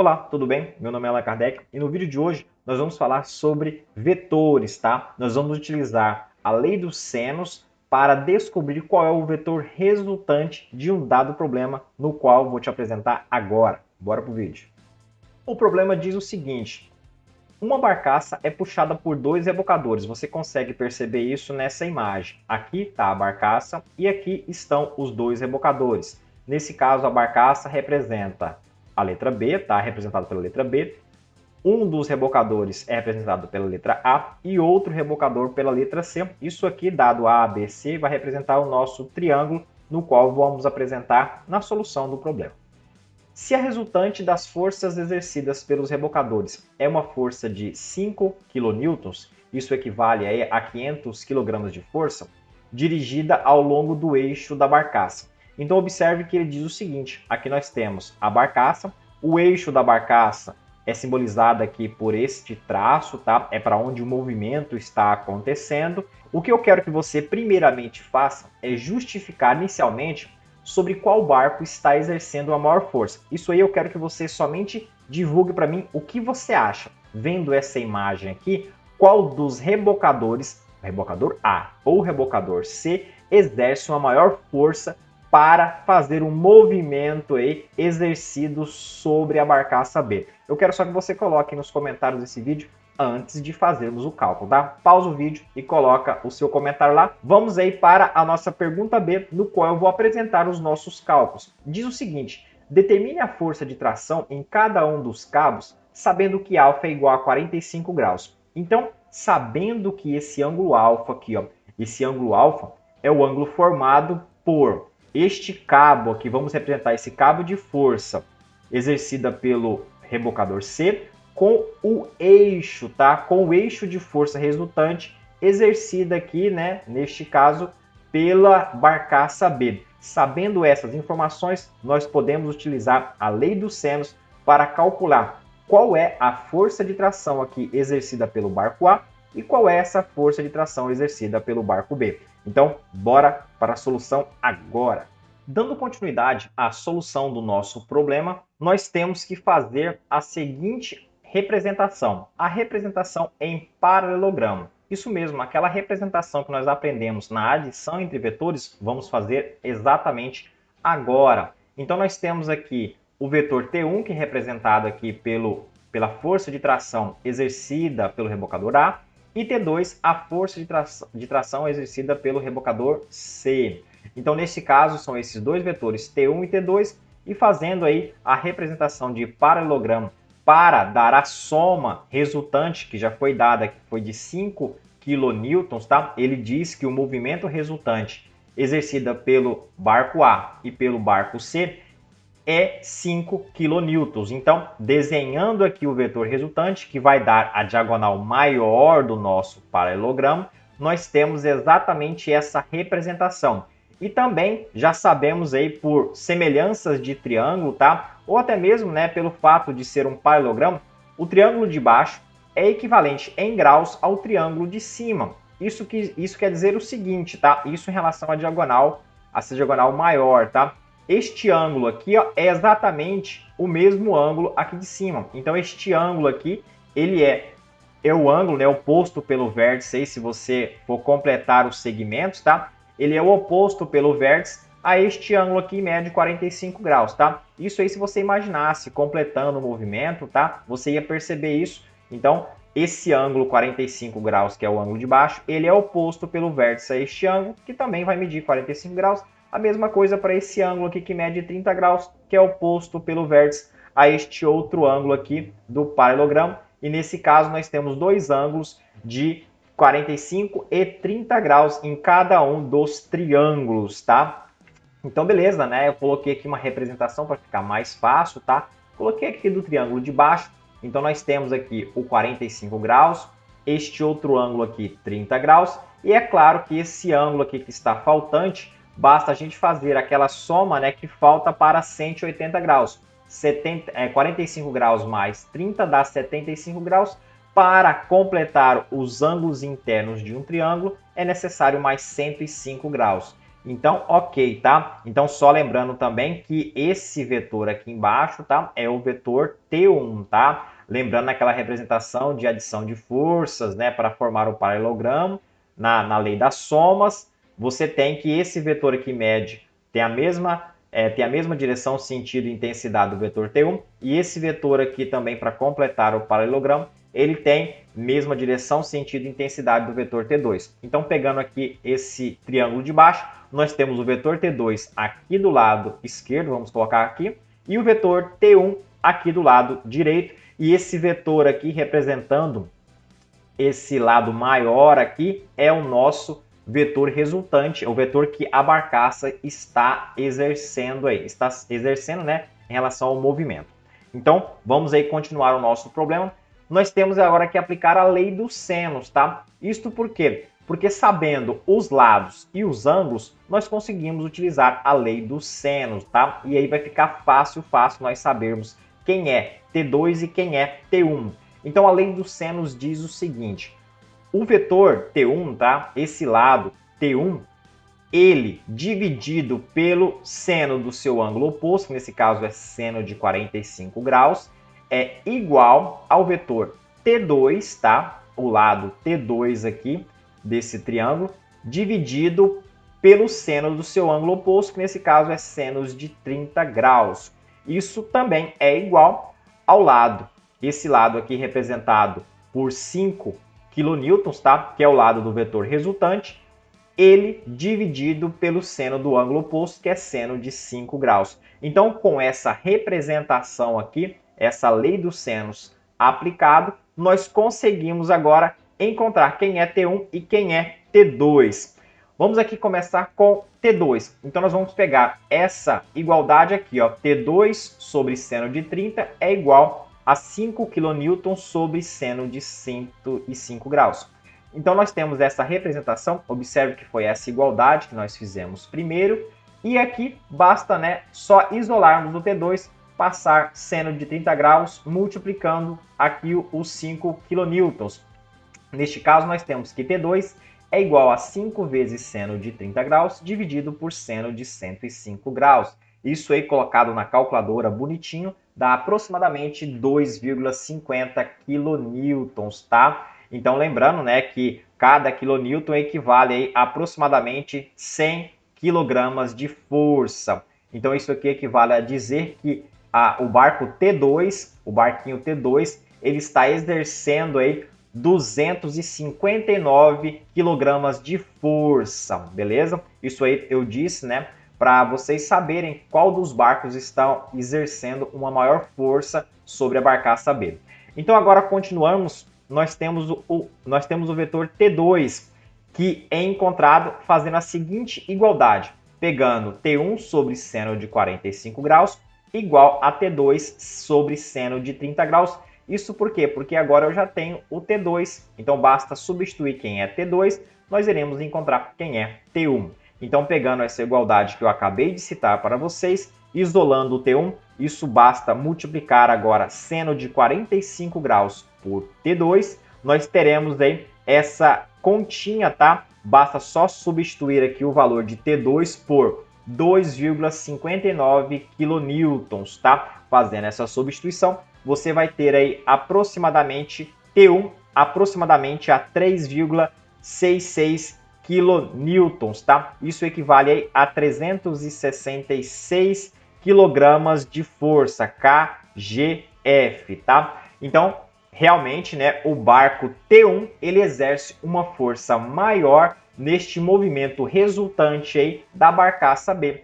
Olá, tudo bem? Meu nome é Allan Kardec e no vídeo de hoje nós vamos falar sobre vetores, tá? Nós vamos utilizar a lei dos senos para descobrir qual é o vetor resultante de um dado problema, no qual vou te apresentar agora. Bora pro vídeo. O problema diz o seguinte: uma barcaça é puxada por dois rebocadores. Você consegue perceber isso nessa imagem. Aqui está a barcaça e aqui estão os dois rebocadores. Nesse caso, a barcaça representa a letra B, está representada pela letra B. Um dos rebocadores é representado pela letra A e outro rebocador pela letra C. Isso aqui, dado A, B, C, vai representar o nosso triângulo, no qual vamos apresentar na solução do problema. Se a resultante das forças exercidas pelos rebocadores é uma força de 5 kN, isso equivale a 500 kg de força, dirigida ao longo do eixo da barcaça. Então observe que ele diz o seguinte: aqui nós temos a barcaça, o eixo da barcaça é simbolizado aqui por este traço, tá? É para onde o movimento está acontecendo. O que eu quero que você primeiramente faça é justificar inicialmente sobre qual barco está exercendo a maior força. Isso aí eu quero que você somente divulgue para mim o que você acha. Vendo essa imagem aqui, qual dos rebocadores, rebocador A ou rebocador C, exerce uma maior força para fazer um movimento aí exercido sobre a barcaça B. Eu quero só que você coloque nos comentários desse vídeo antes de fazermos o cálculo, tá? Pausa o vídeo e coloca o seu comentário lá. Vamos aí para a nossa pergunta B, no qual eu vou apresentar os nossos cálculos. Diz o seguinte: determine a força de tração em cada um dos cabos, sabendo que α é igual a 45 graus. Então, sabendo que esse ângulo alfa aqui, ó, esse ângulo alfa é o ângulo formado por este cabo aqui, vamos representar esse cabo de força exercida pelo rebocador C, com o eixo, tá? Com o eixo de força resultante exercida aqui, né, neste caso, pela barcaça B. Sabendo essas informações, nós podemos utilizar a lei dos senos para calcular qual é a força de tração aqui exercida pelo barco A e qual é essa força de tração exercida pelo barco B. Então, bora para a solução agora. Dando continuidade à solução do nosso problema, nós temos que fazer a seguinte representação, a representação em paralelogramo. Isso mesmo, aquela representação que nós aprendemos na adição entre vetores, vamos fazer exatamente agora. Então nós temos aqui o vetor T1, que é representado aqui pela força de tração exercida pelo rebocador A, e T2, a força de tração exercida pelo rebocador C. Então nesse caso são esses dois vetores T1 e T2, e fazendo aí a representação de paralelogramo para dar a soma resultante, que já foi dada, que foi de 5 kN, tá? Ele diz que o movimento resultante exercida pelo barco A e pelo barco C é 5 kN. Então, desenhando aqui o vetor resultante, que vai dar a diagonal maior do nosso paralelogramo, nós temos exatamente essa representação. E também já sabemos aí por semelhanças de triângulo, tá? Ou até mesmo, né, pelo fato de ser um paralelogramo, o triângulo de baixo é equivalente em graus ao triângulo de cima. Isso quer dizer o seguinte, tá? Isso em relação à diagonal, essa diagonal maior, tá? Este ângulo aqui, ó, é exatamente o mesmo ângulo aqui de cima. Então este ângulo aqui, ele é o ângulo, né, oposto pelo vértice aí, se você for completar os segmentos, tá? Ele é o oposto pelo vértice a este ângulo aqui em média de 45 graus, tá? Isso aí se você imaginasse completando o movimento, tá? Você ia perceber isso. Então, esse ângulo 45 graus, que é o ângulo de baixo, ele é oposto pelo vértice a este ângulo, que também vai medir 45 graus. A mesma coisa para esse ângulo aqui que mede 30 graus, que é oposto pelo vértice a este outro ângulo aqui do paralelogramo. E nesse caso nós temos dois ângulos de 45 e 30 graus em cada um dos triângulos, tá? Então, beleza, né? Eu coloquei aqui uma representação para ficar mais fácil, tá? Coloquei aqui do triângulo de baixo. Então, nós temos aqui o 45 graus, este outro ângulo aqui 30 graus. E é claro que esse ângulo aqui que está faltante, basta a gente fazer aquela soma, né, que falta para 180 graus. 45 graus mais 30 dá 75 graus. Para completar os ângulos internos de um triângulo, é necessário mais 105 graus. Então, ok, tá? Então, só lembrando também que esse vetor aqui embaixo, tá? É o vetor T1, tá? Lembrando aquela representação de adição de forças, né? Para formar o paralelogramo, na lei das somas, você tem que esse vetor aqui médio tem a mesma direção, sentido e intensidade do vetor T1, e esse vetor aqui também, para completar o paralelogramo, ele tem mesma direção, sentido e intensidade do vetor T2. Então, pegando aqui esse triângulo de baixo, nós temos o vetor T2 aqui do lado esquerdo, vamos colocar aqui, e o vetor T1 aqui do lado direito, e esse vetor aqui representando esse lado maior aqui é o nosso vetor resultante, é o vetor que a barcaça está exercendo aí, né, em relação ao movimento. Então, vamos aí continuar o nosso problema. Nós temos agora que aplicar a lei dos senos, tá? Isto por quê? Porque sabendo os lados e os ângulos, nós conseguimos utilizar a lei dos senos, tá? E aí vai ficar fácil nós sabermos quem é T2 e quem é T1. Então, a lei dos senos diz o seguinte: o vetor T1, tá? Esse lado T1, ele dividido pelo seno do seu ângulo oposto, que nesse caso é seno de 45 graus, é igual ao vetor T2, tá? O lado T2 aqui desse triângulo, dividido pelo seno do seu ângulo oposto, que nesse caso é senos de 30 graus. Isso também é igual ao lado, esse lado aqui representado por 5 kN, tá? Que é o lado do vetor resultante, ele dividido pelo seno do ângulo oposto, que é seno de 5 graus. Então, com essa representação aqui, essa lei dos senos aplicado, nós conseguimos agora encontrar quem é T1 e quem é T2. Vamos aqui começar com T2. Então, nós vamos pegar essa igualdade aqui, ó, T2 sobre seno de 30 é igual a 5 kN sobre seno de 105 graus. Então, nós temos essa representação, observe que foi essa igualdade que nós fizemos primeiro, e aqui basta, né, só isolarmos o T2, passar seno de 30 graus, multiplicando aqui os 5 kN. Neste caso, nós temos que T2 é igual a 5 vezes seno de 30 graus, dividido por seno de 105 graus. Isso aí, colocado na calculadora bonitinho, dá aproximadamente 2,50 kN, tá? Então, lembrando, né, que cada quilonewton equivale aí a aproximadamente 100 kg de força. Então, isso aqui equivale a dizer que o barquinho T2, ele está exercendo aí 259 kg de força, beleza? Isso aí eu disse, né, para vocês saberem qual dos barcos estão exercendo uma maior força sobre a barcaça B. Então, agora continuamos. Nós temos o vetor T2, que é encontrado fazendo a seguinte igualdade, pegando T1 sobre seno de 45 graus igual a T2 sobre seno de 30 graus. Isso por quê? Porque agora eu já tenho o T2, então basta substituir quem é T2, nós iremos encontrar quem é T1. Então, pegando essa igualdade que eu acabei de citar para vocês, isolando o T1, isso basta multiplicar agora seno de 45 graus por T2, nós teremos aí essa continha, tá? Basta só substituir aqui o valor de T2 por 2,59 kN, tá? Fazendo essa substituição, você vai ter aí aproximadamente T1 aproximadamente a 3,66 kN, tá? Isso equivale aí a 366 kg de força, kgf, tá? Então, realmente, né, o barco T1, ele exerce uma força maior neste movimento resultante aí da barcaça B.